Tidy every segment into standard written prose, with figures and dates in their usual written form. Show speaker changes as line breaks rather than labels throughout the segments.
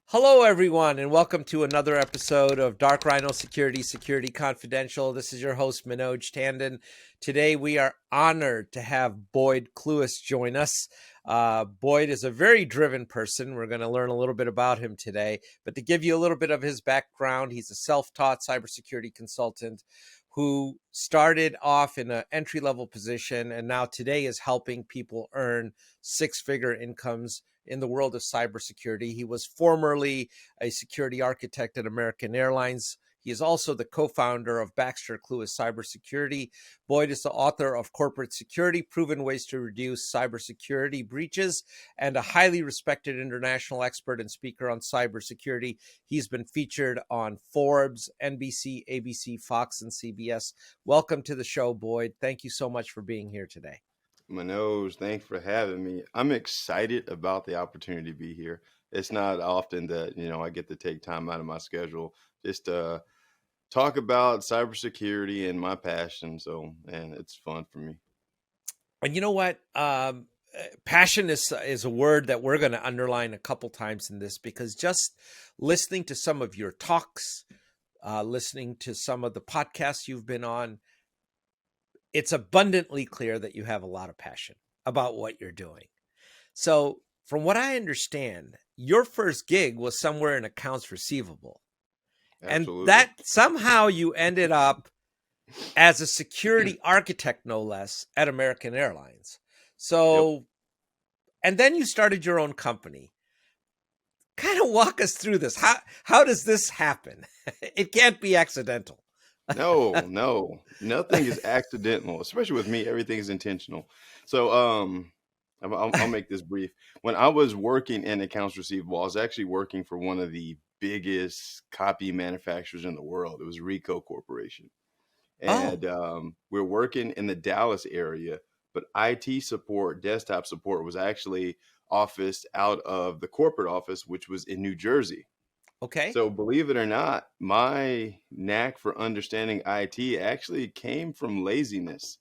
Hello, everyone, and welcome to another episode of Dark Rhino Security Confidential. This is your host, Manoj Tandon. Today, we are honored to have Boyds Clewis join us. Boyd is a very driven person. We're going to learn a little bit about him today. But to give you a little bit of his background, he's a self-taught cybersecurity consultant who started off in an entry-level position and now today is helping people earn six-figure incomes in the world of cybersecurity. He was formerly a security architect at American Airlines. He is also the co-founder of Baxter Clewis Cybersecurity. Boyd is the author of Corporate Security, Proven Ways to Reduce Cybersecurity Breaches, and a highly respected international expert and speaker on cybersecurity. He's been featured on Forbes, NBC, ABC, Fox, and CBS. Welcome to the show, Boyd. Thank you so much for being here today.
Manoj, thanks for having me. I'm excited about the opportunity to be here. It's not often that, I get to take time out of my schedule just to talk about cybersecurity and my passion. And it's fun for me.
And you know what? Passion is a word that we're going to underline a couple times in this, because just listening to some of your talks, listening to some of the podcasts you've been on, it's abundantly clear that you have a lot of passion about what you're doing. So from what I understand, your first gig was somewhere in accounts receivable.
Absolutely.
And that somehow you ended up as a security architect, no less, at American Airlines. So, yep. And then you started your own company. Kind of walk us through this. How does this happen? It can't be accidental.
No, nothing is accidental, especially with me. Everything is intentional. So, I'll make this brief. When I was working in accounts receivable, I was actually working for one of the biggest copy manufacturers in the world. It was Ricoh Corporation. And we're working in the Dallas area, but IT support, desktop support was actually officed out of the corporate office, which was in New Jersey.
Okay.
So believe it or not, my knack for understanding IT actually came from laziness.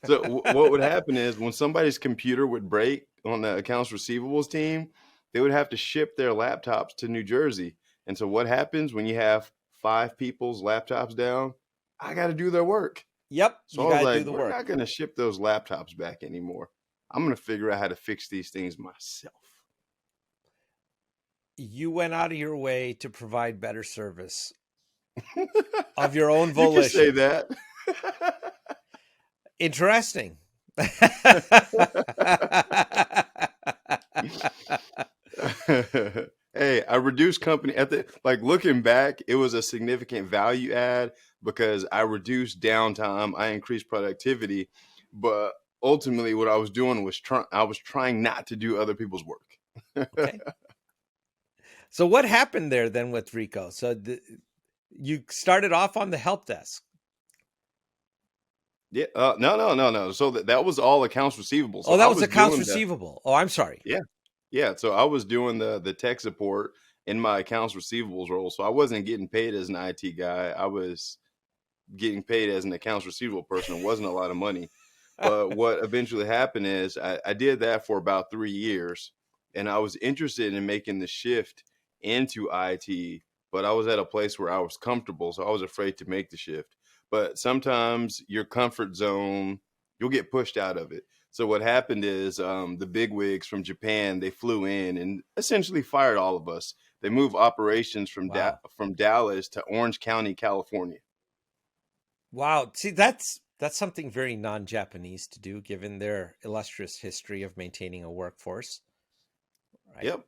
So what would happen is when somebody's computer would break on the accounts receivables team, they would have to ship their laptops to New Jersey. And so what happens when you have 5 people's laptops down? I got to do their work.
Yep.
So
you
I was
gotta
like,
do the
we're
work.
not going to ship those laptops back anymore. I'm going to figure out how to fix these things myself.
You went out of your way to provide better service of your own volition.
You can say that.
Interesting.
Hey, I reduced company looking back, it was a significant value add because I reduced downtime, I increased productivity, but ultimately what I was doing was trying not to do other people's work.
Okay. So what happened there then with Ricoh? So you started off on the help desk.
Yeah. No. So that was all accounts receivable. So
that was accounts receivable. Oh, I'm sorry.
Yeah. So I was doing the tech support in my accounts receivables role. So I wasn't getting paid as an IT guy. I was getting paid as an accounts receivable person. It wasn't a lot of money. But what eventually happened is I did that for about 3 years, and I was interested in making the shift into IT, but I was at a place where I was comfortable, so I was afraid to make the shift. But sometimes your comfort zone, you'll get pushed out of it. So what happened is the bigwigs from Japan, they flew in and essentially fired all of us. They moved operations from Dallas to Orange County, California.
Wow. See, that's something very non-Japanese to do, given their illustrious history of maintaining a workforce.
Right? Yep.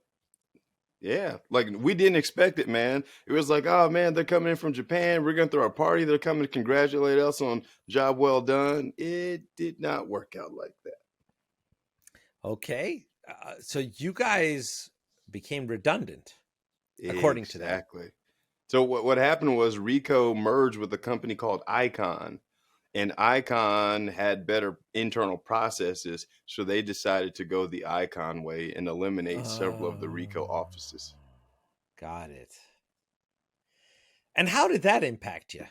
Yeah, like we didn't expect it, man. It was like, oh man, they're coming in from Japan. We're gonna throw a party. They're coming to congratulate us on job well done. It did not work out like that.
Okay, so you guys became redundant, according to that.
Exactly. So what happened was Ricoh merged with a company called Icon, and Icon had better internal processes, so they decided to go the Icon way and eliminate several of the Ricoh offices.
Got it. And how did that impact you?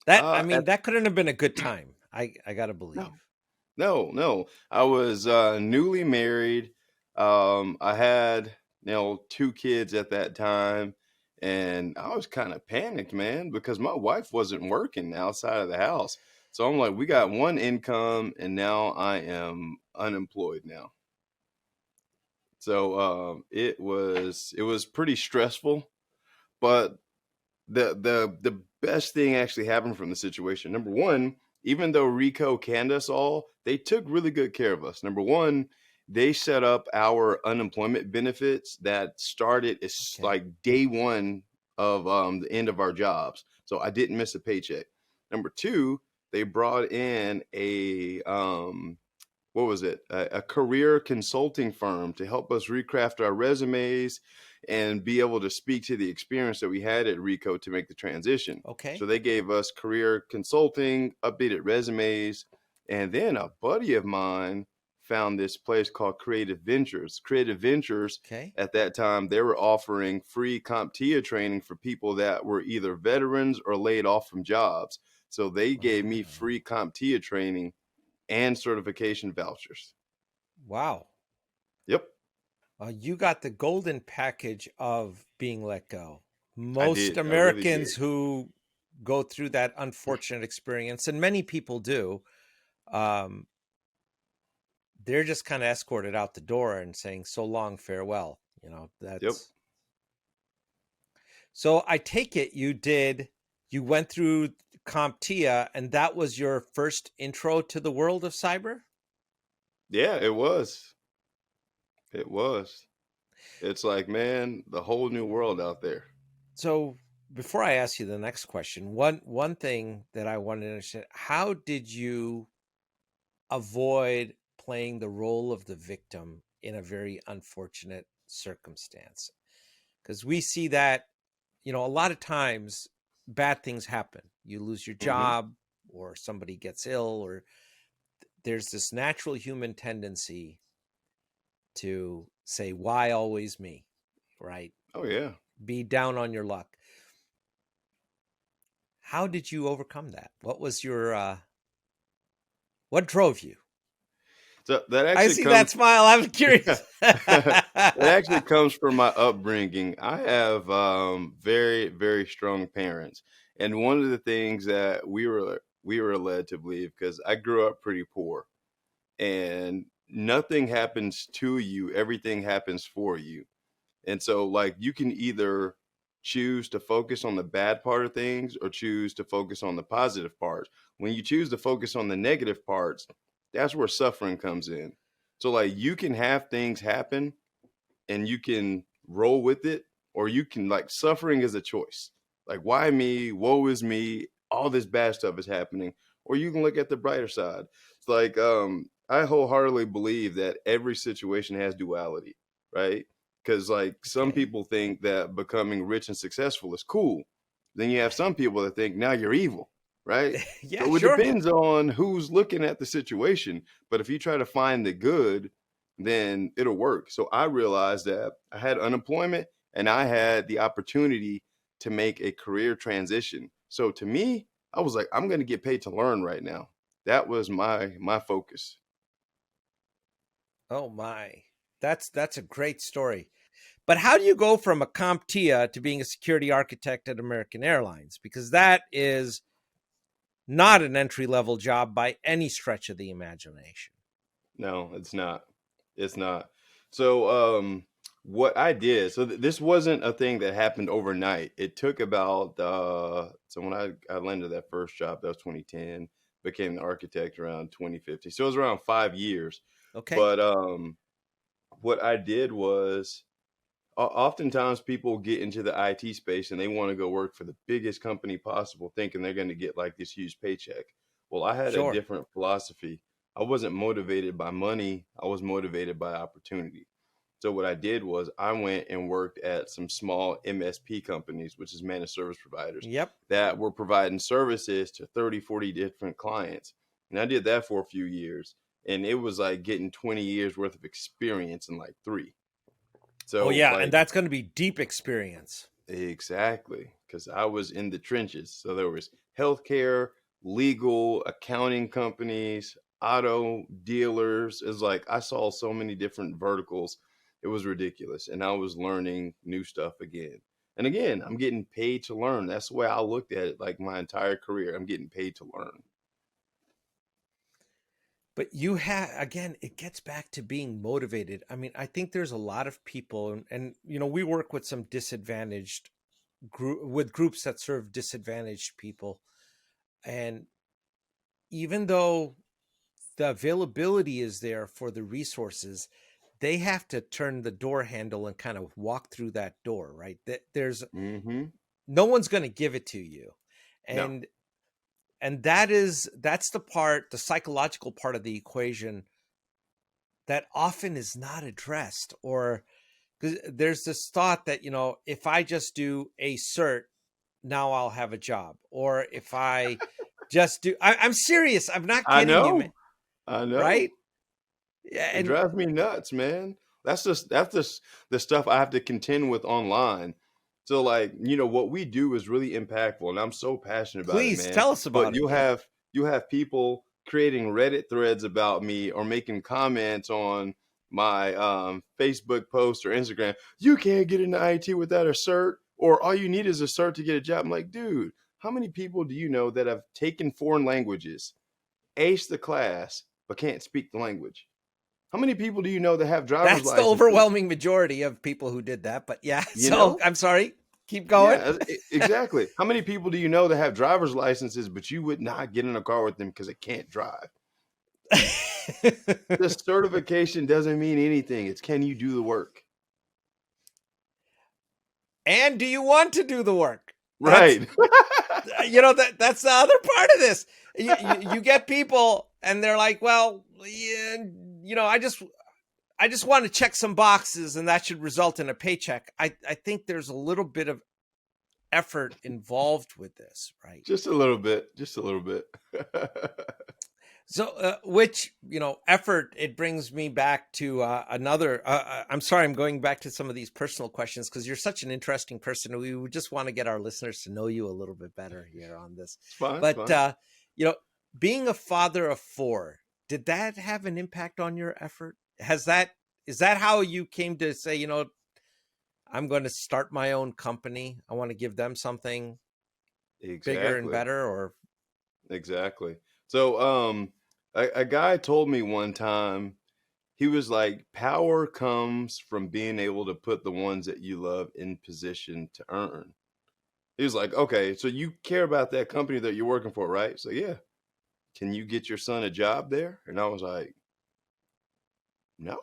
That couldn't have been a good time. I gotta believe.
No. I was newly married. I had 2 kids at that time. And I was kind of panicked, man, because my wife wasn't working outside of the house. So I'm like, we got one income and now I am unemployed now. So it was pretty stressful, but the best thing actually happened from the situation. Number one, even though Rico canned us all, they took really good care of us. Number one, they set up our unemployment benefits that started as
Okay.
like day one of the end of our jobs. So I didn't miss a paycheck. Number two, they brought in a what was it? A career consulting firm to help us recraft our resumes and be able to speak to the experience that we had at Rico to make the transition. So
Okay.
they gave us career consulting, updated resumes, and then a buddy of mine found this place called Creative Ventures. Creative Ventures
Okay.
at that time, they were offering free CompTIA training for people that were either veterans or laid off from jobs. So they gave me
Wow.
free CompTIA training and certification vouchers.
Wow.
Yep,
You got the golden package of being let go.
I
Most
did. I really did.
Americans who go through that unfortunate experience, and many people do, um, they're just kind of escorted out the door and saying, "So long, farewell."
Yep.
That's so. I take it you went through CompTIA, and that was your first intro to the world of cyber?
Yeah, it was. It was. It's like, man, the whole new world out there.
So before I ask you the next question, one thing that I wanted to understand, how did you avoid playing the role of the victim in a very unfortunate circumstance? Because we see that, a lot of times bad things happen. You lose your
Hmm.
job or somebody gets ill, or there's this natural human tendency to say, why always me? Right?
Oh, yeah.
Be down on your luck. How did you overcome that? What was your what drove you?
So that
I
actually
see that
comes
smile. I'm curious.
that actually comes from my upbringing. I have very, very strong parents. And one of the things that we were led to believe, because I grew up pretty poor, and nothing happens to you, everything happens for you. And so, like, you can either choose to focus on the bad part of things or choose to focus on the positive parts. When you choose to focus on the negative parts, that's where suffering comes in. So, like, you can have things happen and you can roll with it, or you can, like, suffering is a choice. Like, why me? Woe is me. All this bad stuff is happening. Or you can look at the brighter side. It's like, I wholeheartedly believe that every situation has duality, right? Because, like, some
Okay.
people think that becoming rich and successful is cool. Then you have some people that think now you're evil, right?
Yeah,
So it
sure.
depends on who's looking at the situation. But if you try to find the good, then it'll work. So I realized that I had unemployment and I had the opportunity to make a career transition. So to me, I was like, I'm going to get paid to learn right now. That was my focus.
Oh my. That's a great story. But how do you go from a CompTIA to being a security architect at American Airlines? Because that is not an entry level job by any stretch of the imagination.
No, it's not. It's not. So what I did, so this wasn't a thing that happened overnight. It took about so when I landed that first job, that was 2010, became the architect around 2050. So it was around 5 years.
Okay.
But what I did was oftentimes people get into the IT space and they want to go work for the biggest company possible, thinking they're going to get like this huge paycheck. Well, I had a
Sure.
different philosophy. I wasn't motivated by money, I was motivated by opportunity. So, what I did was I went and worked at some small MSP companies, which is managed service providers,
Yep.
that were providing services to 30, 40 different clients. And I did that for a few years. And it was like getting 20 years worth of experience in like three.
Oh
So,
yeah, and
like,
that's going to be deep experience.
exactly, because I was in the trenches. So there was healthcare, legal, accounting companies, auto dealers. It's like I saw so many different verticals. It was ridiculous. And I was learning new stuff again. And again, I'm getting paid to learn. That's the way I looked at it, like my entire career. I'm getting paid to learn.
But you have, again, it gets back to being motivated. I mean, I think there's a lot of people, and we work with some disadvantaged groups that serve disadvantaged people. And even though the availability is there for the resources, they have to turn the door handle and kind of walk through that door, right? There's no one's going to give it to you.
No.
And that's the psychological part of the equation that often is not addressed. Or because there's this thought that, if I just do a cert, now I'll have a job. Or if I just do, I'm serious. I'm not kidding you, man.
I know.
Right? Yeah.
It drives me nuts, man. That's just the stuff I have to contend with online. So like, what we do is really impactful, and I'm so passionate about it, man.
Please tell us about it.
But you have people creating Reddit threads about me or making comments on my Facebook post or Instagram. You can't get into IT without a cert, or all you need is a cert to get a job. I'm like, dude, how many people do you know that have taken foreign languages, aced the class, but can't speak the language? How many people do you know that have driver's licenses?
That's the overwhelming majority of people who did that. But yeah, I'm sorry. Keep going.
Yeah, exactly. How many people do you know that have driver's licenses, but you would not get in a car with them because they can't drive? The certification doesn't mean anything. It's, can you do the work?
And do you want to do the work?
Right.
That's the other part of this. You get people and they're like, well, yeah, I just want to check some boxes and that should result in a paycheck. I think there's a little bit of effort involved with this, right?
Just a little bit.
So, effort, it brings me back to another, I'm sorry, I'm going back to some of these personal questions because you're such an interesting person. We would just want to get our listeners to know you a little bit better here on this.
It's fine.
But, being a father of 4, did that have an impact on your effort? Is that how you came to say, I'm going to start my own company. I want to give them something bigger and better, or
exactly. So, a guy told me one time, he was like, power comes from being able to put the ones that you love in position to earn. He was like, okay, so you care about that company that you're working for, right? So yeah. Can you get your son a job there? And I was like, no.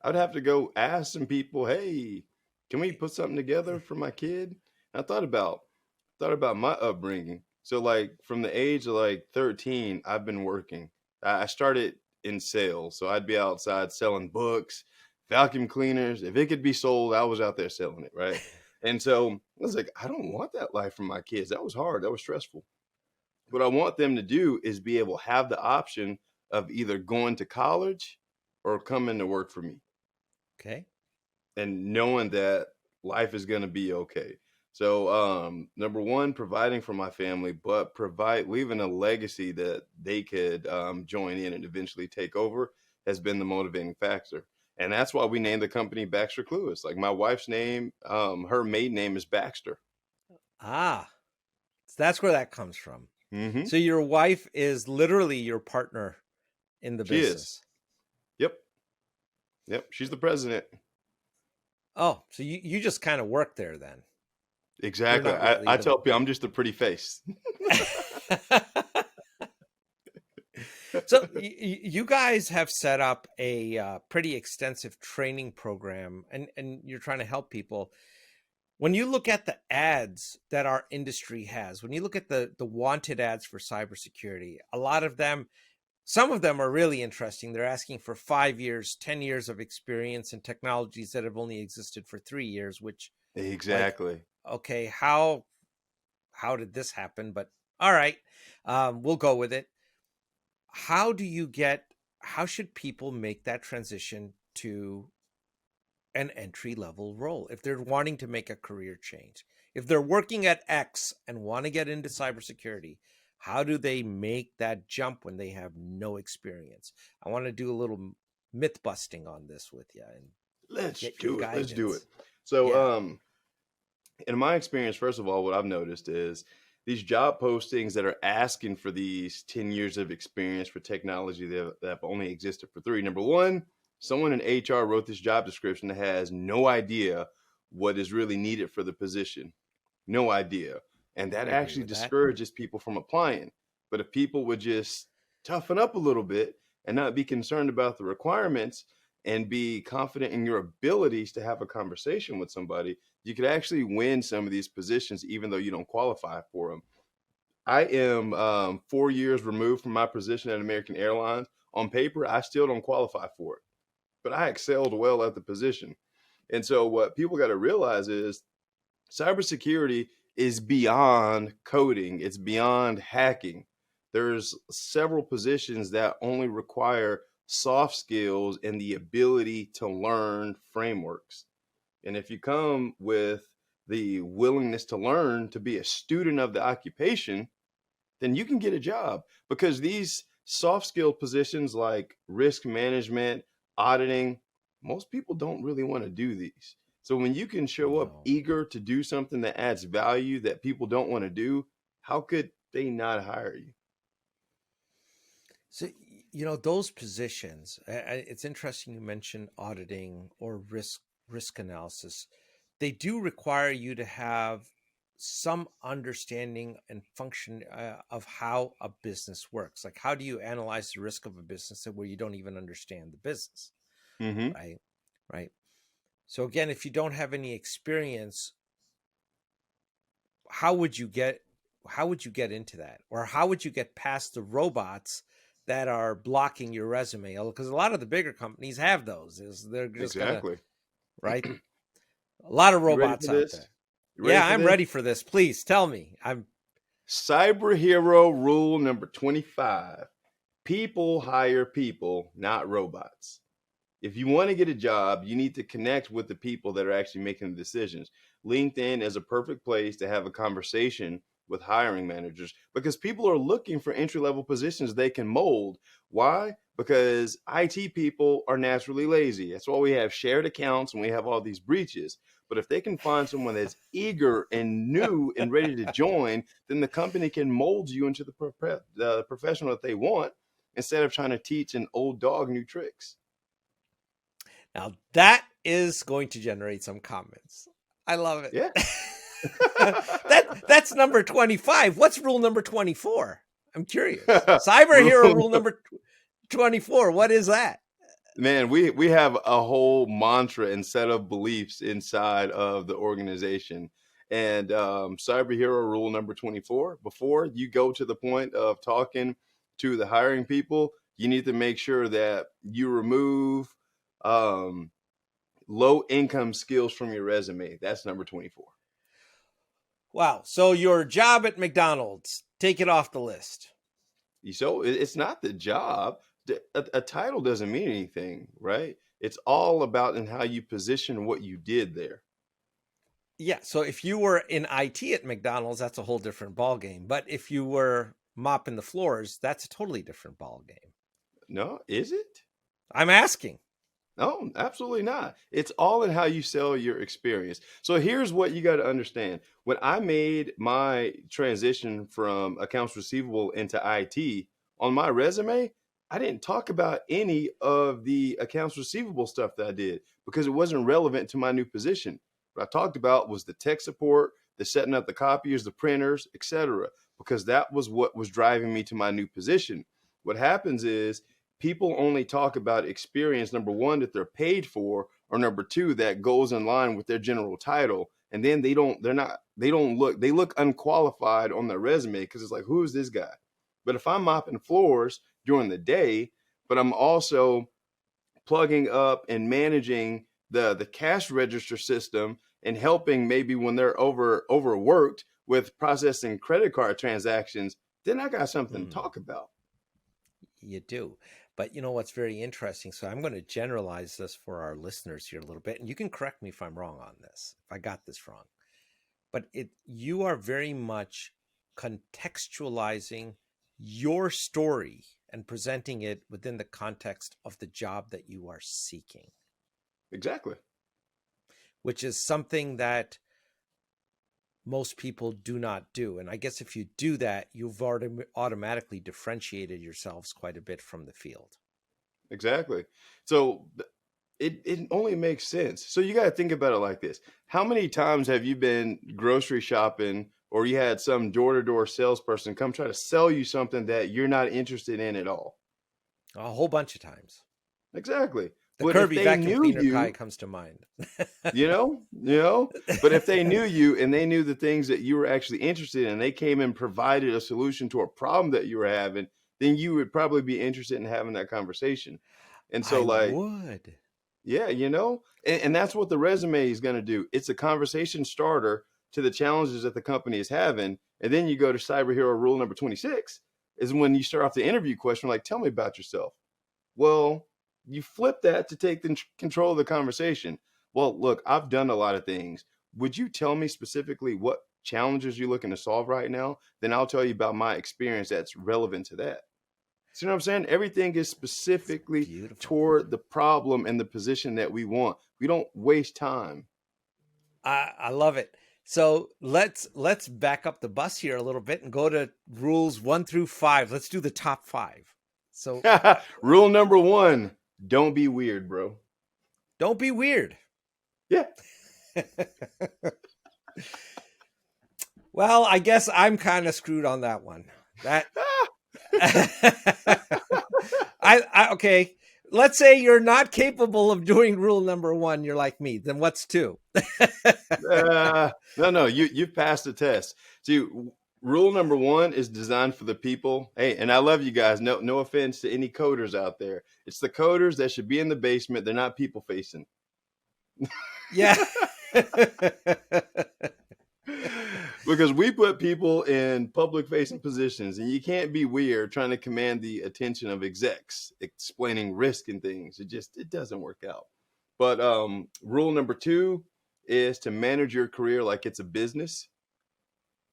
I'd have to go ask some people, hey, can we put something together for my kid? And I thought about my upbringing. So like from the age of like 13, I've been working. I started in sales. So I'd be outside selling books, vacuum cleaners. If it could be sold, I was out there selling it, right? And so I was like, I don't want that life for my kids. That was hard. That was stressful. What I want them to do is be able to have the option of either going to college or coming to work for me.
Okay.
And knowing that life is going to be okay. So, number one, providing for my family, but leaving a legacy that they could join in and eventually take over has been the motivating factor. And that's why we named the company Baxter Clewis. Like my wife's name, her maiden name is Baxter.
Ah, so that's where that comes from.
Mm-hmm.
So your wife is literally your partner in the business.
Is. Yep. She's the president.
Oh, so you just kind of work there then.
Exactly. Really I tell people I'm just a pretty face.
So you guys have set up a pretty extensive training program and you're trying to help people. When you look at the ads that our industry has, when you look at the wanted ads for cybersecurity, a lot of them, some of them are really interesting. They're asking for 5 years, 10 years of experience in technologies that have only existed for 3 years, which
exactly.
Like, okay, how did this happen? But all right, we'll go with it. How should people make that transition to an entry-level role if they're wanting to make a career change? If they're working at X and want to get into cybersecurity, how do they make that jump when they have no experience? I want to do a little myth busting on this with you.
let's
get your
do it. Let's do it.
guidance.
So,
Yeah.
in my experience, first of all, what I've noticed is these job postings that are asking for these 10 years of experience for technology that have only existed for 3. Number one, someone in HR wrote this job description that has no idea what is really needed for the position. No idea. And that
I agree
actually
with that.
discourages people from applying. But if people would just toughen up a little bit and not be concerned about the requirements and be confident in your abilities to have a conversation with somebody, you could actually win some of these positions, even though you don't qualify for them. I am 4 years removed from my position at American Airlines. On paper, I still don't qualify for it, but I excelled well at the position. And so, what people got to realize is cybersecurity is beyond coding, it's beyond hacking. There's several positions that only require soft skills and the ability to learn frameworks. And if you come with the willingness to learn, to be a student of the occupation, then you can get a job, because these soft skill positions like risk management, auditing, most people don't really want to do these. So when you can show up
No.
eager to do something that adds value that people don't want to do, how could they not hire you?
So, those positions, it's interesting you mentioned auditing or risk analysis. They do require you to have some understanding and function of how a business works. Like, how do you analyze the risk of a business where you don't even understand the business,
Mm-hmm.
right? Right. So again, if you don't have any experience, how would you get into that, or how would you get past the robots that are blocking your resume? Because a lot of the bigger companies have those. They're just gonna,
Exactly.
right? A lot of
You ready for
robots out
this?
there.
You ready
Yeah,
for
I'm
this?
ready for this. Please tell me. I'm
Cyber hero rule number 25. People hire people, not robots. If you want to get a job, you need to connect with the people that are actually making the decisions. LinkedIn is a perfect place to have a conversation with hiring managers, because people are looking for entry level positions they can mold. Why? Because IT people are naturally lazy. That's why we have shared accounts and we have all these breaches. But if they can find someone that's eager and new and ready to join, then the company can mold you into the professional that they want, instead of trying to teach an old dog new tricks.
Now that is going to generate some comments. I love it.
Yeah.
That's number 25. What's rule number 24? I'm curious. Cyber hero rule number 24. What is that?
Man, we have a whole mantra and set of beliefs inside of the organization. And cyber hero rule number 24, before you go to the point of talking to the hiring people, you need to make sure that you remove um, low income skills from your resume. That's number 24.
Wow. So your job at McDonald's, take it off the list.
So it's not the job. A title doesn't mean anything, right? It's all about in how you position what you did there.
Yeah. So if you were in IT at McDonald's, that's a whole different ball game. But if you were mopping the floors, that's a totally different ball game.
No, is it?
I'm asking.
No, absolutely not. It's all in how you sell your experience. So here's what you got to understand. When I made my transition from accounts receivable into IT, on my resume, I didn't talk about any of the accounts receivable stuff that I did, because it wasn't relevant to my new position. What I talked about was the tech support, the setting up the copiers, the printers, etc., because that was what was driving me to my new position. What happens is people only talk about experience, number one, that they're paid for, or number two, that goes in line with their general title. And then they look unqualified on their resume, because it's like, who is this guy? But if I'm mopping floors during the day, but I'm also plugging up and managing the cash register system and helping maybe when they're overworked with processing credit card transactions, then I got something to talk about.
You do. But you know what's very interesting? So I'm going to generalize this for our listeners here a little bit, and you can correct me if I'm wrong on this, if I got this wrong. But you are very much contextualizing your story and presenting it within the context of the job that you are seeking.
Exactly.
which is something that most people do not do. And I guess if you do that, you've already automatically differentiated yourselves quite a bit from the field.
Exactly. So it only makes sense. So you got to think about it like this. How many times have you been grocery shopping or you had some door-to-door salesperson come try to sell you something that you're not interested in at all?
A whole bunch of times.
Exactly.
The
But if
Kirby
they
vacuum
knew
cleaner guy
you,
comes to mind.
but if they knew you and they knew the things that you were actually interested in, they came and provided a solution to a problem that you were having, then you would probably be interested in having that conversation. And so
I
like,
would.
yeah, and that's what the resume is going to do. It's a conversation starter to the challenges that the company is having. And then you go to cyber hero rule number 26 is when you start off the interview question, like, tell me about yourself. Well, you flip that to take the control of the conversation. Well, look, I've done a lot of things. Would you tell me specifically what challenges you're looking to solve right now? Then I'll tell you about my experience that's relevant to that. See what I'm saying? Everything is specifically
Beautiful.
toward the problem and the position that we want. We don't waste time.
I love it. So let's back up the bus here a little bit and go to rules 1 through 5. Let's do the top 5. So
Rule number 1, don't be weird, bro.
don't be weird.
Yeah.
Well, I guess I'm kind of screwed on that one. That okay. Let's say you're not capable of doing rule number 1. You're like me. Then what's 2?
No, you've passed the test. See, rule number 1 is designed for the people. Hey, and I love you guys. No offense to any coders out there. It's the coders that should be in the basement. They're not people facing.
Yeah.
Because we put people in public facing positions, and you can't be weird trying to command the attention of execs explaining risk and things. It doesn't work out. But rule number 2 is to manage your career like it's a business,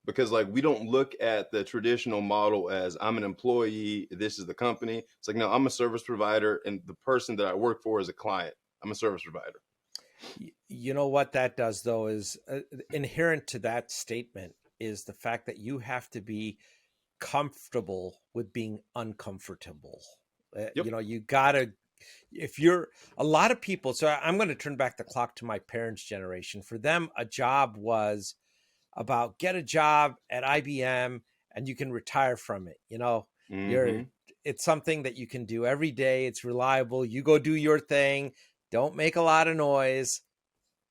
because like we don't look at the traditional model as I'm an employee, this is the company. It's like, no, I'm a service provider, and the person that I work for is a client. I'm a service provider.
You know what that does, though, is inherent to that statement is the fact that you have to be comfortable with being uncomfortable.
Yep.
You gotta, if you're a lot of people. So I'm going to turn back the clock to my parents' generation. For them, a job was about get a job at IBM and you can retire from it.
Mm-hmm.
It's something that you can do every day. It's reliable. You go do your thing. Don't make a lot of noise,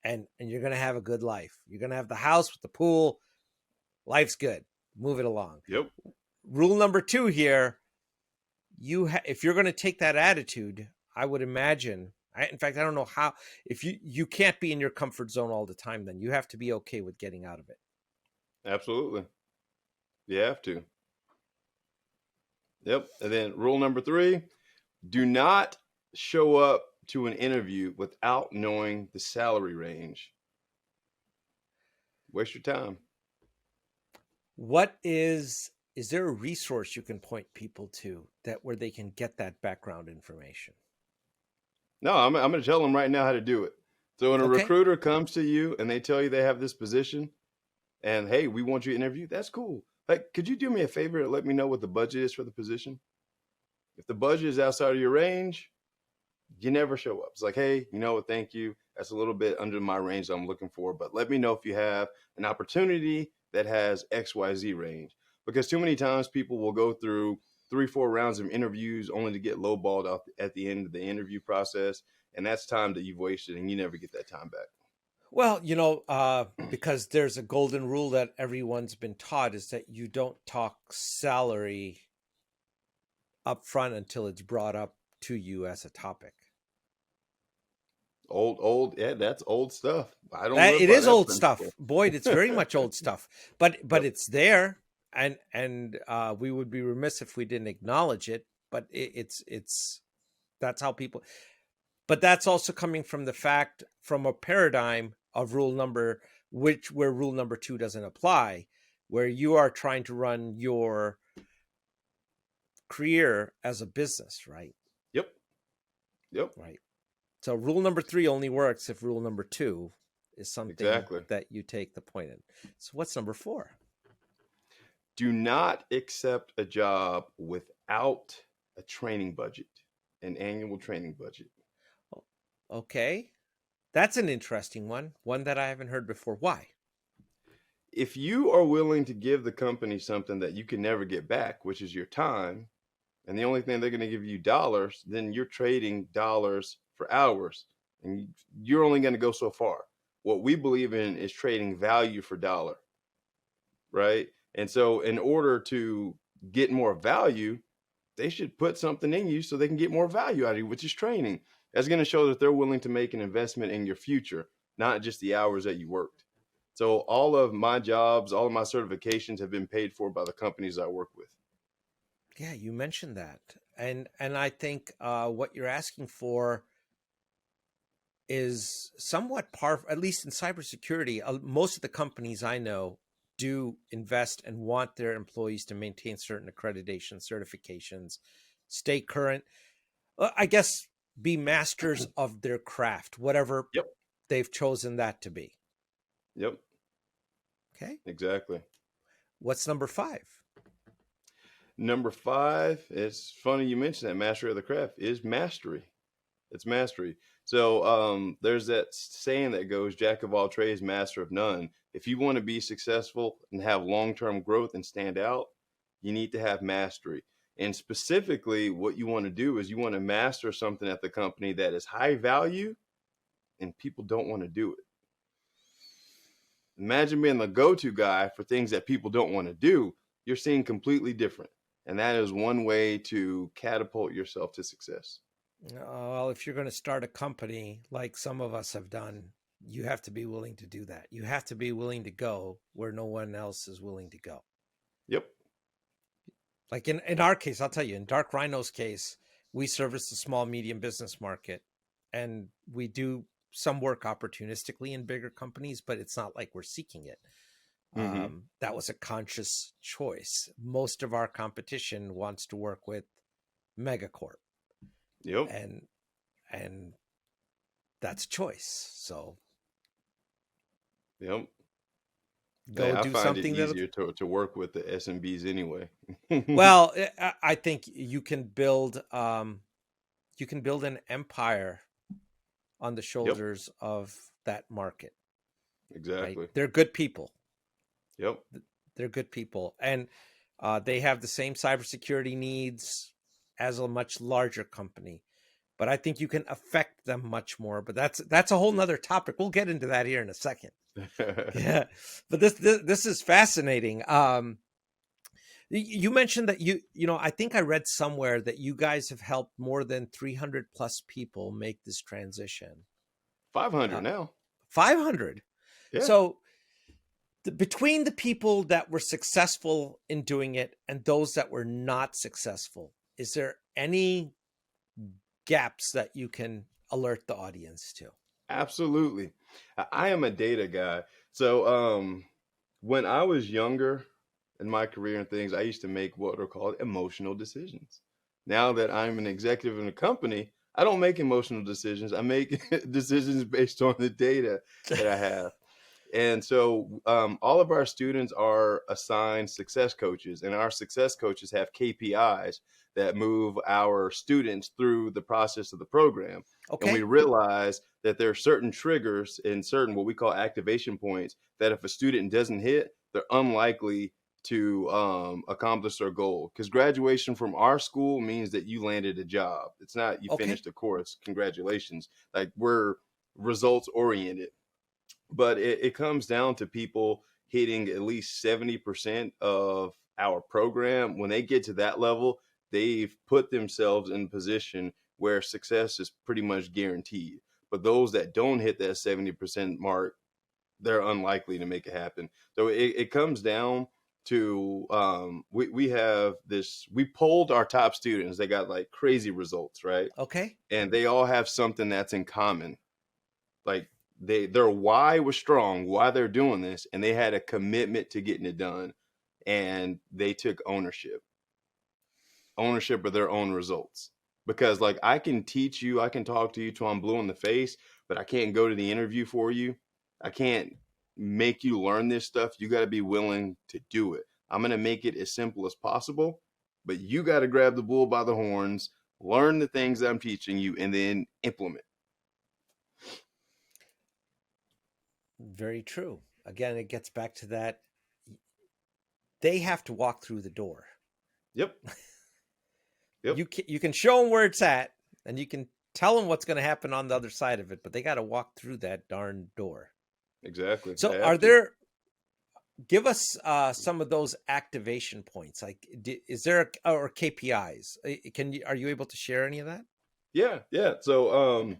and you're going to have a good life. You're going to have the house with the pool. Life's good. Move it along.
Yep.
Rule number 2 here, if you're going to take that attitude, I would imagine, in fact, I don't know how, if you can't be in your comfort zone all the time, then you have to be okay with getting out of it.
Absolutely. You have to. Yep. And then rule number 3, do not show up to an interview without knowing the salary range. Waste your time.
Is there a resource you can point people to where they can get that background information?
No, I'm going to tell them right now how to do it. So when a
Okay.
recruiter comes to you and they tell you they have this position and, hey, we want you to interview, that's cool. Like, could you do me a favor and let me know what the budget is for the position? If the budget is outside of your range, you never show up. It's like, hey, you know what? Thank you. That's a little bit under my range I'm looking for, but let me know if you have an opportunity that has XYZ range. Because too many times people will go through 3-4 rounds of interviews only to get lowballed out at the end of the interview process. And that's time that you've wasted, and you never get that time back.
Well, because there's a golden rule that everyone's been taught is that you don't talk salary up front until it's brought up to you as a topic.
Old, yeah, that's old stuff. I don't.
It is old stuff, Boyd. It's very much old stuff, but
Yep.
it's there, and we would be remiss if we didn't acknowledge it. But it's that's how people. But that's also coming from a paradigm of where rule number 2 doesn't apply, where you are trying to run your career as a business, right?
Yep.
Right. So rule number 3 only works if rule number 2 is something
Exactly.
that you take the point in. So what's number 4?
Do not accept a job without a training budget, an annual training budget.
Okay. That's an interesting one that I haven't heard before. Why?
If you are willing to give the company something that you can never get back, which is your time, and the only thing they're going to give you dollars, then you're trading dollars for hours, and you're only going to go so far. What we believe in is trading value for dollar, right? And so in order to get more value, they should put something in you so they can get more value out of you, which is training. That's going to show that they're willing to make an investment in your future, not just the hours that you worked. So all of my jobs, all of my certifications have been paid for by the companies I work with.
Yeah, you mentioned that. And I think what you're asking for is somewhat par, at least in cybersecurity. Most of the companies I know do invest and want their employees to maintain certain accreditation certifications, stay current, I guess be masters of their craft, whatever
Yep.
they've chosen that to be.
Yep.
Okay.
Exactly.
What's number 5?
Number 5, it's funny you mentioned that, mastery of the craft is mastery. It's mastery. So there's that saying that goes, jack of all trades, master of none. If you want to be successful and have long-term growth and stand out, you need to have mastery. And specifically, what you want to do is you want to master something at the company that is high value and people don't want to do it. Imagine being the go-to guy for things that people don't want to do. You're seeing completely different. And that is one way to catapult yourself to success.
Well, if you're going to start a company like some of us have done, you have to be willing to do that. You have to be willing to go where no one else is willing to go.
Yep.
Like in our case, I'll tell you, in Dark Rhino's case, we service the small, medium business market, and we do some work opportunistically in bigger companies, but it's not like we're seeking it. That was a conscious choice. Most of our competition wants to work with megacorp.
Yep.
And that's choice. So
yep.
go
I
do
find it
something
easier to work with the SMBs anyway.
well, I think you can build an empire on the
Yep.
shoulders of that market.
Exactly.
Right? They're good people.
Yep.
They're good people, and they have the same cybersecurity needs as a much larger company. But I think you can affect them much more. But that's a whole nother topic. We'll get into that here in a second. Yeah, but this is fascinating. You mentioned that I think I read somewhere that you guys have helped more than 300 plus people make this transition.
500 now.
500.
Yeah.
So between the people that were successful in doing it and those that were not successful, is there any gaps that you can alert the audience to?
Absolutely. I am a data guy. So when I was younger in my career and things, I used to make what are called emotional decisions. Now that I'm an executive in a company, I don't make emotional decisions. I make decisions based on the data that I have. And so all of our students are assigned success coaches, and our success coaches have KPIs that move our students through the process of the program.
Okay.
And we realize that there are certain triggers and certain what we call activation points that if a student doesn't hit, they're unlikely to accomplish their goal. Because graduation from our school means that you landed a job. It's not you finished a course. Congratulations. Like we're results oriented. But it comes down to people hitting at least 70% of our program. When they get to that level, they've put themselves in a position where success is pretty much guaranteed. But those that don't hit that 70% mark, they're unlikely to make it happen. So it comes down to we have this, we polled our top students. They got like crazy results, right?
Okay.
And they all have something that's in common. Like their why was strong, why they're doing this, and they had a commitment to getting it done, and they took ownership of their own results. Because like I can teach you, I can talk to you till I'm blue in the face, but I can't go to the interview for you. I can't make you learn this stuff. You got to be willing to do it. I'm going to make it as simple as possible, but you got to grab the bull by the horns, learn the things that I'm teaching you, and then implement.
Very true. Again, it gets back to that. They have to walk through the door.
Yep. Yep.
You can show them where it's at, and you can tell them what's going to happen on the other side of it, but they got to walk through that darn door.
Exactly.
So give us some of those activation points. Like, is there or KPIs? Are you able to share any of that?
Yeah. So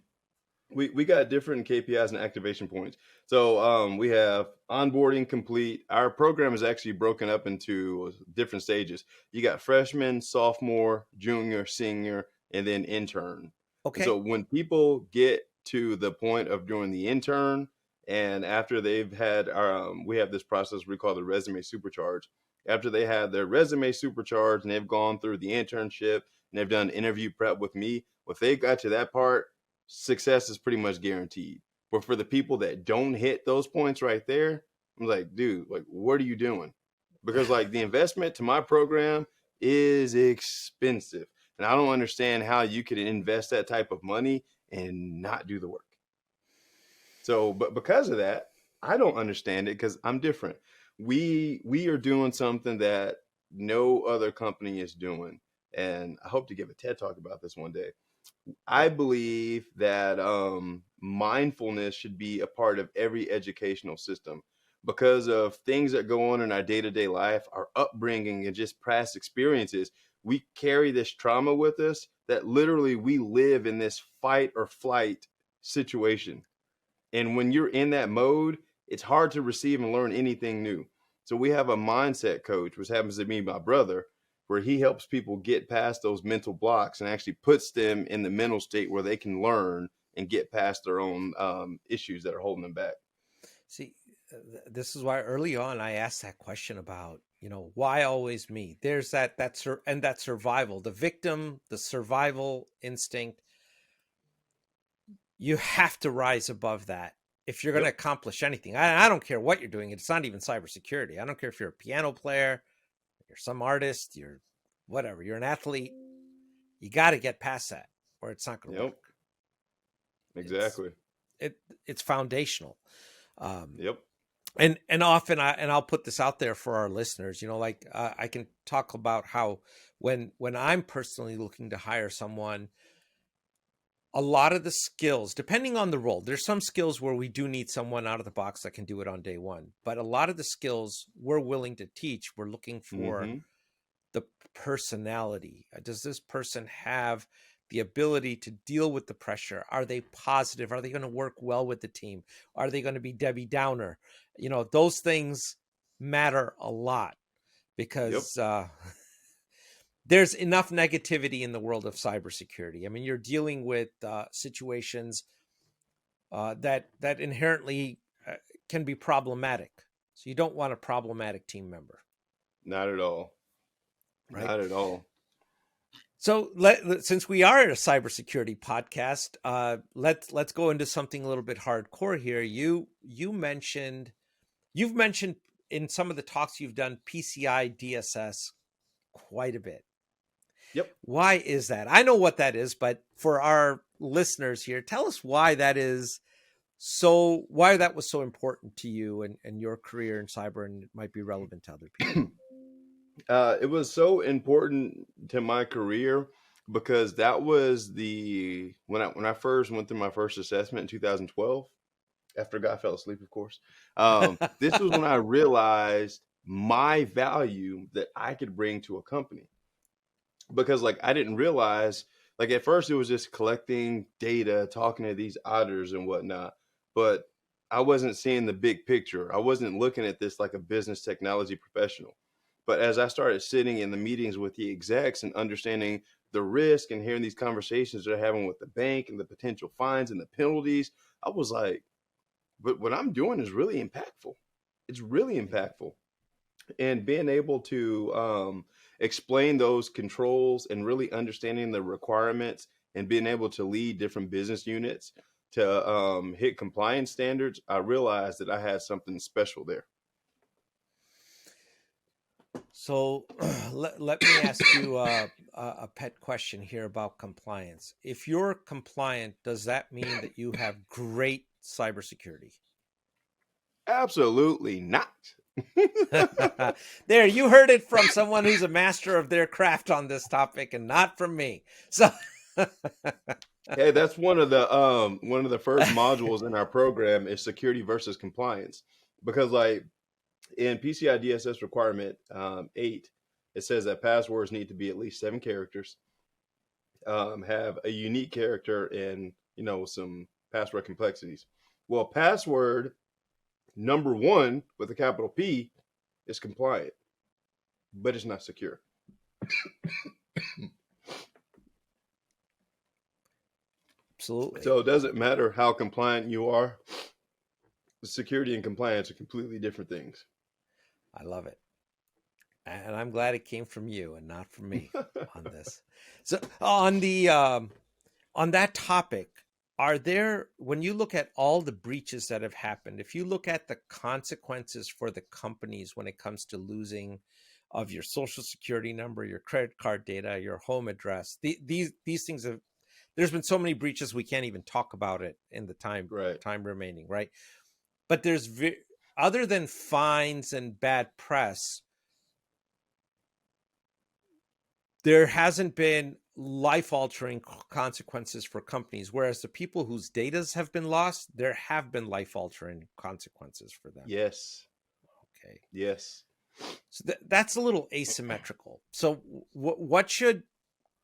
we got different KPIs and activation points. So we have onboarding complete. Our program is actually broken up into different stages. You got freshman, sophomore, junior, senior, and then intern.
Okay.
And so when people get to the point of doing the intern, and after they've had we have this process we call the resume supercharge. After they had their resume supercharged and they've gone through the internship and they've done interview prep with me, if they got to that part, success is pretty much guaranteed. But for the people that don't hit those points right there, I'm like, dude, like, what are you doing? Because like the investment to my program is expensive. And I don't understand how you could invest that type of money and not do the work. So, but because of that, I don't understand it because I'm different. We are doing something that no other company is doing. And I hope to give a TED talk about this one day. I believe that mindfulness should be a part of every educational system because of things that go on in our day-to-day life, our upbringing, and just past experiences. We carry this trauma with us that literally we live in this fight or flight situation. And when you're in that mode, it's hard to receive and learn anything new. So we have a mindset coach, which happens to be my brother, where he helps people get past those mental blocks and actually puts them in the mental state where they can learn and get past their own issues that are holding them back.
See, this is why early on I asked that question about, why always me? There's that survival, the victim, the survival instinct. You have to rise above that if you're going to accomplish anything. I don't care what you're doing. It's not even cybersecurity. I don't care if you're a piano player, you're some artist, you're whatever, you're an athlete. You got to get past that or it's not going to work.
Exactly.
It's foundational.
Yep.
And often I'll put this out there for our listeners, I can talk about how when I'm personally looking to hire someone, a lot of the skills, depending on the role, there's some skills where we do need someone out of the box that can do it on day one. But a lot of the skills we're willing to teach, we're looking for the personality. Does this person have the ability to deal with the pressure? Are they positive? Are they going to work well with the team? Are they going to be Debbie Downer? Those things matter a lot because there's enough negativity in the world of cybersecurity. I mean, you're dealing with situations that inherently can be problematic. So you don't want a problematic team member.
Not at all. Right? Not at all.
So since we are a cybersecurity podcast, let's go into something a little bit hardcore here. You've mentioned in some of the talks you've done PCI DSS quite a bit.
Yep.
Why is that? I know what that is, but for our listeners here, tell us why that was so important to you and your career in cyber, and it might be relevant to other people.
It was so important to my career because that was when I first went through my first assessment in 2012, after a guy fell asleep, of course. This was when I realized my value that I could bring to a company. Because I didn't realize, at first it was just collecting data, talking to these auditors and whatnot, but I wasn't seeing the big picture. I wasn't looking at this like a business technology professional. But as I started sitting in the meetings with the execs and understanding the risk and hearing these conversations they're having with the bank and the potential fines and the penalties, I was like, but what I'm doing is really impactful. It's really impactful. And being able to explain those controls and really understanding the requirements and being able to lead different business units to hit compliance standards, I realized that I had something special there.
So let me ask you a pet question here about compliance. If you're compliant, does that mean that you have great cybersecurity?
Absolutely not.
There, you heard it from someone who's a master of their craft on this topic, and not from me. So,
Hey, that's one of the first modules in our program is security versus compliance, because like in PCI DSS requirement 8, it says that passwords need to be at least 7 characters, have a unique character, and some password complexities. Well, password number 1 with a capital P is compliant, but it's not secure.
absolutely.
So it doesn't matter how compliant you are. Security and compliance are completely different things.
I love it. And I'm glad it came from you and not from me on this. So on that topic, are there, when you look at all the breaches that have happened, if you look at the consequences for the companies when it comes to losing of your social security number, your credit card data, your home address, these things have, there's been so many breaches we can't even talk about it in the time remaining, right? But there's other than fines and bad press, there hasn't been life-altering consequences for companies, whereas the people whose data have been lost, there have been life-altering consequences for them.
Yes.
Okay.
Yes.
So that's a little asymmetrical. So what should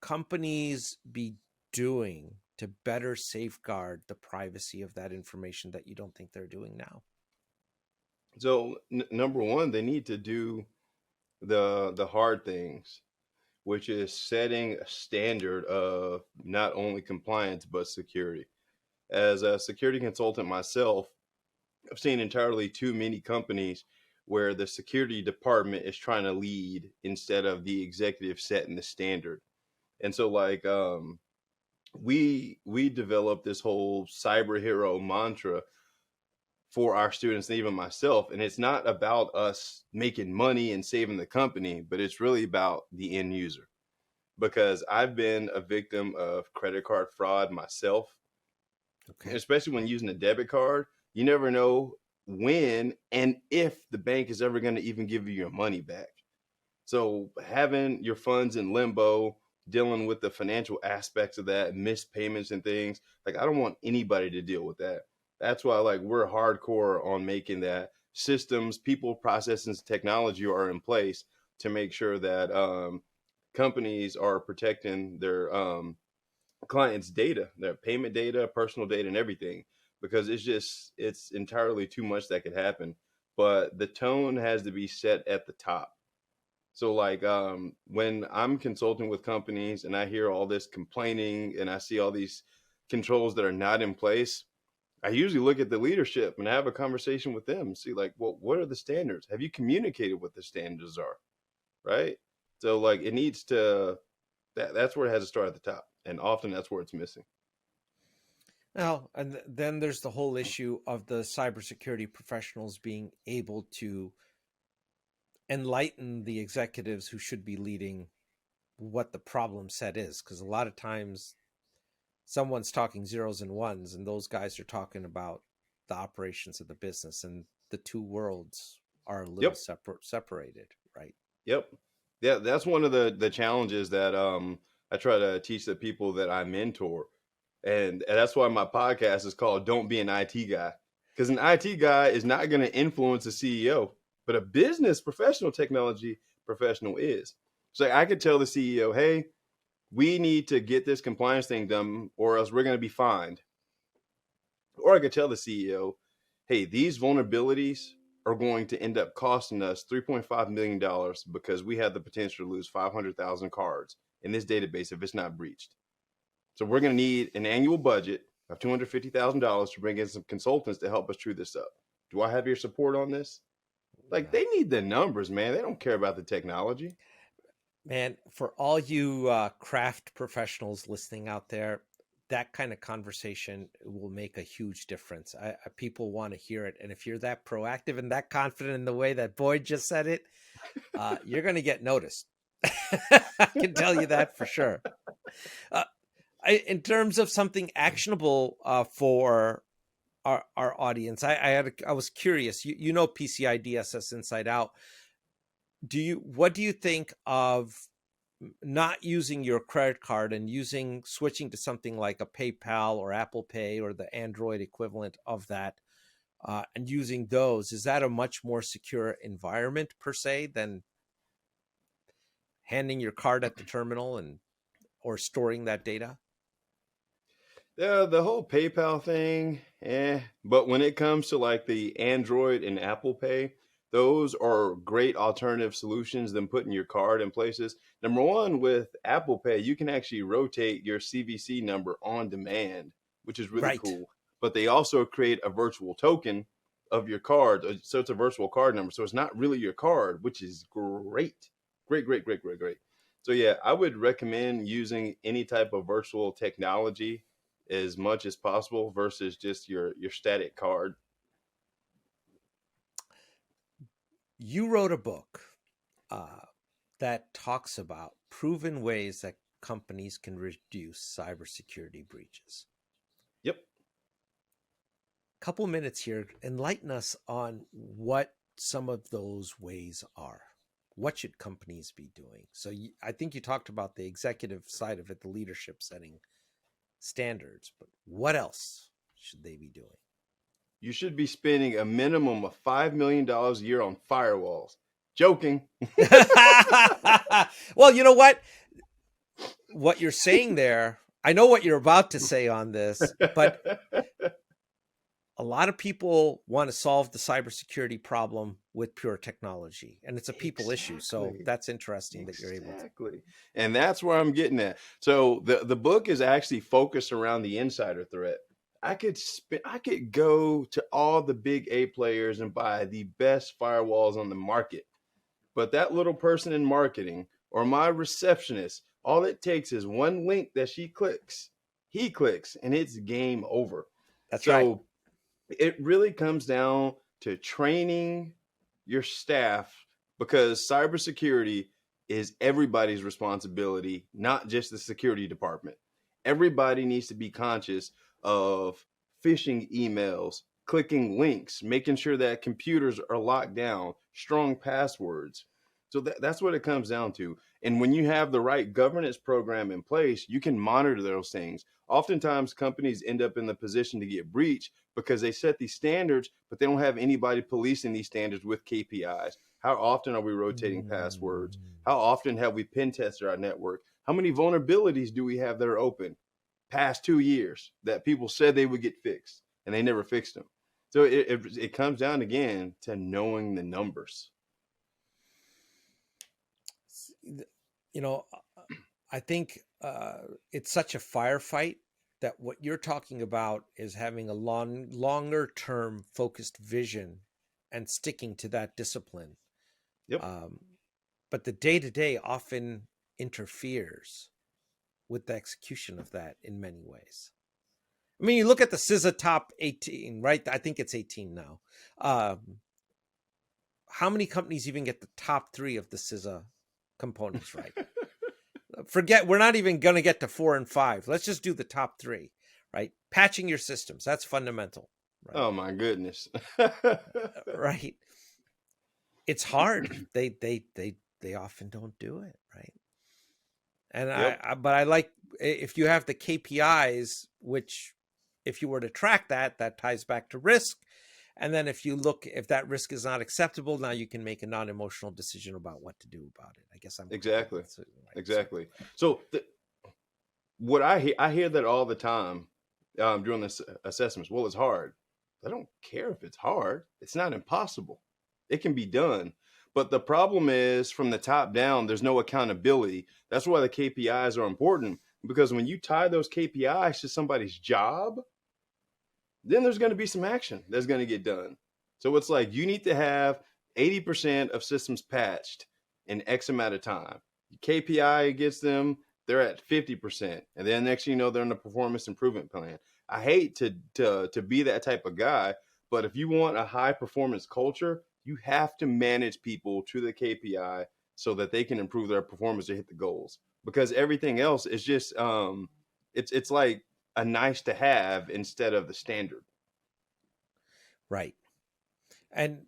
companies be doing to better safeguard the privacy of that information that you don't think they're doing now?
So number 1, they need to do the hard things, which is setting a standard of not only compliance but security. As a security consultant myself, I've seen entirely too many companies where the security department is trying to lead instead of the executive setting the standard. And so like we developed this whole cyber hero mantra for our students and even myself, and it's not about us making money and saving the company, but it's really about the end user, because I've been a victim of credit card fraud myself.
Okay.
Especially when using a debit card, you never know when and if the bank is ever going to even give you your money back. So having your funds in limbo, dealing with the financial aspects of that, missed payments and things, like I don't want anybody to deal with that. That's why like we're hardcore on making that systems, people, processes, technology are in place to make sure that companies are protecting their clients' data, their payment data, personal data, and everything, because it's entirely too much that could happen. But the tone has to be set at the top. So like when I'm consulting with companies and I hear all this complaining and I see all these controls that are not in place, I usually look at the leadership and have a conversation with them, see like, well, what are the standards? Have you communicated what the standards are? Right? So like it needs to, that's where it has to start at the top. And often that's where it's missing.
Well, and then there's the whole issue of the cybersecurity professionals being able to enlighten the executives who should be leading what the problem set is. Because a lot of times someone's talking zeros and ones, and those guys are talking about the operations of the business, and the two worlds are a little separated, right?
Yep. Yeah, that's one of the challenges that I try to teach the people that I mentor. And that's why my podcast is called Don't Be an IT Guy. Because an IT guy is not going to influence a CEO, but a business professional, technology professional is. So I could tell the CEO, hey, we need to get this compliance thing done or else we're going to be fined. Or I could tell the CEO, hey, these vulnerabilities are going to end up costing us $3.5 million because we have the potential to lose 500,000 cards in this database if it's not breached. So we're going to need an annual budget of $250,000 to bring in some consultants to help us true this up. Do I have your support on this? Like they need the numbers, man. They don't care about the technology.
Man, for all you craft professionals listening out there, that kind of conversation will make a huge difference. People want to hear it. And if you're that proactive and that confident in the way that Boyd just said it, you're going to get noticed. I can tell you that for sure. In terms of something actionable for our audience, I was curious. You know PCI DSS inside out. What do you think of not using your credit card and switching to something like a PayPal or Apple Pay or the Android equivalent of that, and using those? Is that a much more secure environment per se than handing your card at the terminal or storing that data?
The whole PayPal thing, but when it comes to like the Android and Apple Pay, those are great alternative solutions than putting your card in places. Number one, with Apple Pay, you can actually rotate your CVC number on demand, which is really
Right.
cool. But they also create a virtual token of your card. So it's a virtual card number. So it's not really your card, which is great. Great, great, great, great, great. So yeah, I would recommend using any type of virtual technology as much as possible versus just your static card.
You wrote a book that talks about proven ways that companies can reduce cybersecurity breaches.
Yep.
Couple minutes here. Enlighten us on what some of those ways are. What should companies be doing? So I think you talked about the executive side of it, the leadership setting standards, but what else should they be doing?
You should be spending a minimum of $5 million a year on firewalls. Joking.
Well, you know what? What you're saying there, I know what you're about to say on this, but a lot of people want to solve the cybersecurity problem with pure technology, and it's a people issue. So that's interesting that you're able to.
Exactly. And that's where I'm getting at. So the book is actually focused around the insider threat. I could go to all the big A players and buy the best firewalls on the market. But that little person in marketing or my receptionist, all it takes is one link that he clicks, and it's game over.
That's right.
So it really comes down to training your staff, because cybersecurity is everybody's responsibility, not just the security department. Everybody needs to be conscious of phishing emails, clicking links, making sure that computers are locked down, strong passwords. So that's what it comes down to. And when you have the right governance program in place, you can monitor those things. Oftentimes, companies end up in the position to get breached because they set these standards, but they don't have anybody policing these standards with KPIs. How often are we rotating passwords? How often have we pen tested our network? How many vulnerabilities do we have that are open past 2 years that people said they would get fixed and they never fixed them? So it comes down again to knowing the numbers.
You know, I think it's such a firefight that what you're talking about is having a longer term focused vision and sticking to that discipline.
Yep.
But the day-to-day often interferes with the execution of that in many ways. I mean, you look at the CISA top 18, right? I think it's 18 now. How many companies even get the top 3 of the CISA components right? Forget, we're not even going to get to 4 and 5. Let's just do the top 3, right? Patching your systems. That's fundamental. Right?
Oh my goodness.
Right. It's hard. They often don't do it. Right. And
Yep.
but I like, if you have the KPIs, which if you were to track that ties back to risk. And then if that risk is not acceptable, now you can make a non-emotional decision about what to do about it. I guess I'm
exactly.
Right.
Exactly. So what I hear that all the time during this assessments. Well, it's hard. I don't care if it's hard. It's not impossible. It can be done. But the problem is, from the top down, there's no accountability. That's why the KPIs are important, because when you tie those KPIs to somebody's job, then there's going to be some action that's going to get done. So it's like, you need to have 80% of systems patched in X amount of time. KPI gets them they're at 50%. And then next thing you know, they're in a performance improvement plan. I hate to be that type of guy, but if you want a high performance culture, you have to manage people to the KPI so that they can improve their performance to hit the goals. Because everything else is just it's like a nice to have instead of the standard.
Right. And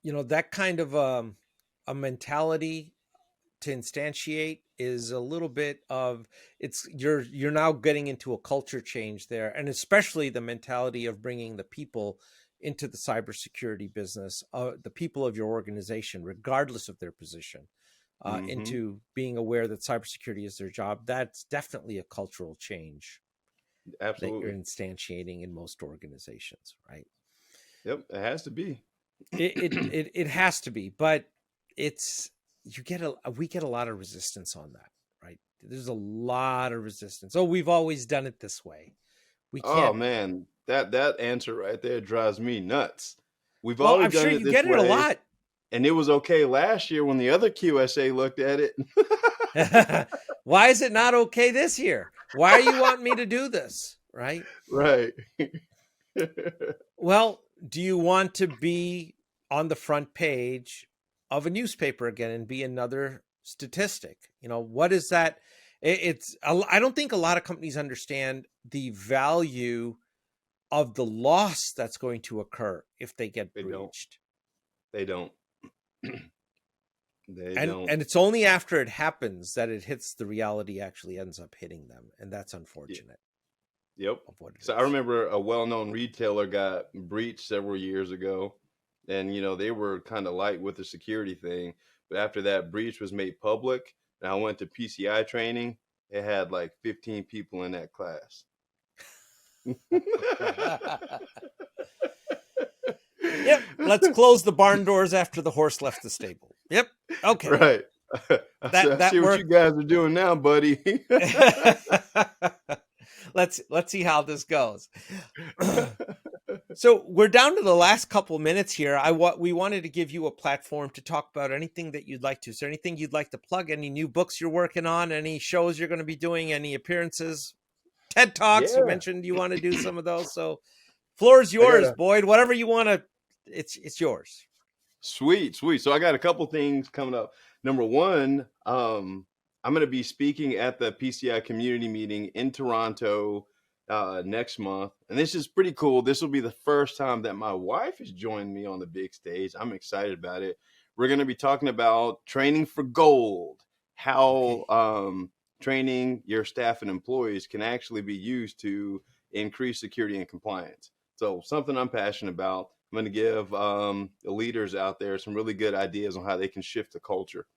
that kind of a mentality to instantiate is a little bit of you're now getting into a culture change there, and especially the mentality of bringing the people into the cybersecurity business, the people of your organization, regardless of their position, into being aware that cybersecurity is their job. That's definitely a cultural change.
Absolutely.
That you're instantiating in most organizations, right?
Yep, it has to be.
It has to be, but we get a lot of resistance on that, right? There's a lot of resistance. Oh, we've always done it this way. We can't.
Oh man, that answer right there drives me nuts. We've
Well,
always
I'm
done
sure
it
you
this
get it a
way,
lot.
and it was okay last year when the other QSA looked at it.
Why is it not okay this year? Why are you wanting me to do this? Right?
Right.
Well, do you want to be on the front page of a newspaper again and be another statistic? What is that? I don't think a lot of companies understand the value of the loss that's going to occur if they get breached.
They don't.
And it's only after it happens that it hits the reality actually ends up hitting them. And that's unfortunate.
Yep. So I remember a well-known retailer got breached several years ago, and they were kind of light with the security thing. But after that breach was made public, and I went to PCI training, it had like 15 people in that class.
Yep. Let's close the barn doors after the horse left the stable. Yep. Okay.
Right. I see what you guys are doing now, buddy.
Let's see how this goes. So we're down to the last couple minutes here. We wanted to give you a platform to talk about anything that you'd like to. Is there anything you'd like to plug? Any new books you're working on? Any shows you're going to be doing? Any appearances? TED Talks, You mentioned you want to do some of those. So floor is yours, Boyd. Whatever you want to, it's yours.
Sweet. So I got a couple things coming up. Number one, I'm going to be speaking at the PCI community meeting in Toronto next month. And this is pretty cool. This will be the first time that my wife has joined me on the big stage. I'm excited about it. We're going to be talking about training for gold, how training your staff and employees can actually be used to increase security and compliance. So something I'm passionate about. I'm going to give the leaders out there some really good ideas on how they can shift the culture.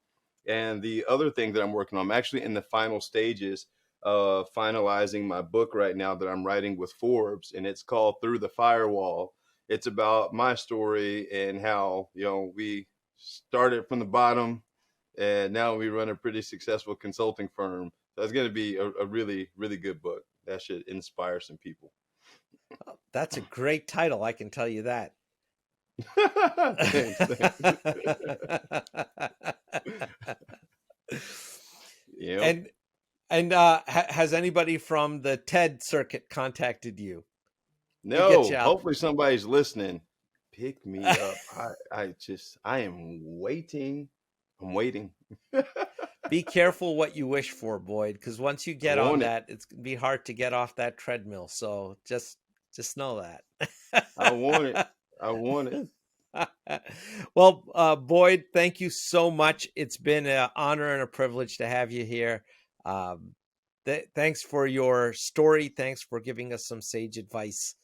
And the other thing that I'm working on, I'm actually in the final stages of finalizing my book right now that I'm writing with Forbes, and it's called Through the Firewall. It's about my story and how, we started from the bottom and now we run a pretty successful consulting firm. So it's going to be a really, really good book that should inspire some people.
Oh, that's a great title. I can tell you that.
Thanks.
Yep. And has anybody from the TED circuit contacted you?
No, hopefully somebody's listening. Pick me up. I am waiting. I'm waiting.
Be careful what you wish for, Boyd, because once you get on that, it's going to be hard to get off that treadmill. So just know that.
I want it.
Well, Boyd, thank you so much. It's been an honor and a privilege to have you here. Thanks for your story. Thanks for giving us some sage advice.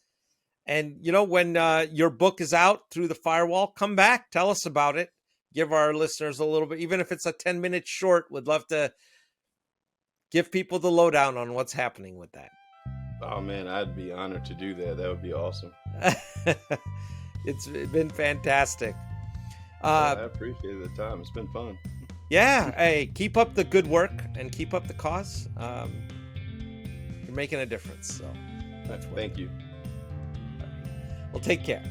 And, when your book is out, Through the Firewall, come back, tell us about it. Give our listeners a little bit, even if it's a 10-minute short, would love to give people the lowdown on what's happening with that.
Oh, man, I'd be honored to do that. That would be awesome.
It's been fantastic.
I appreciate the time. It's been fun.
Yeah. Hey, keep up the good work and keep up the cause. You're making a difference. So
Thank you.
Well, take care.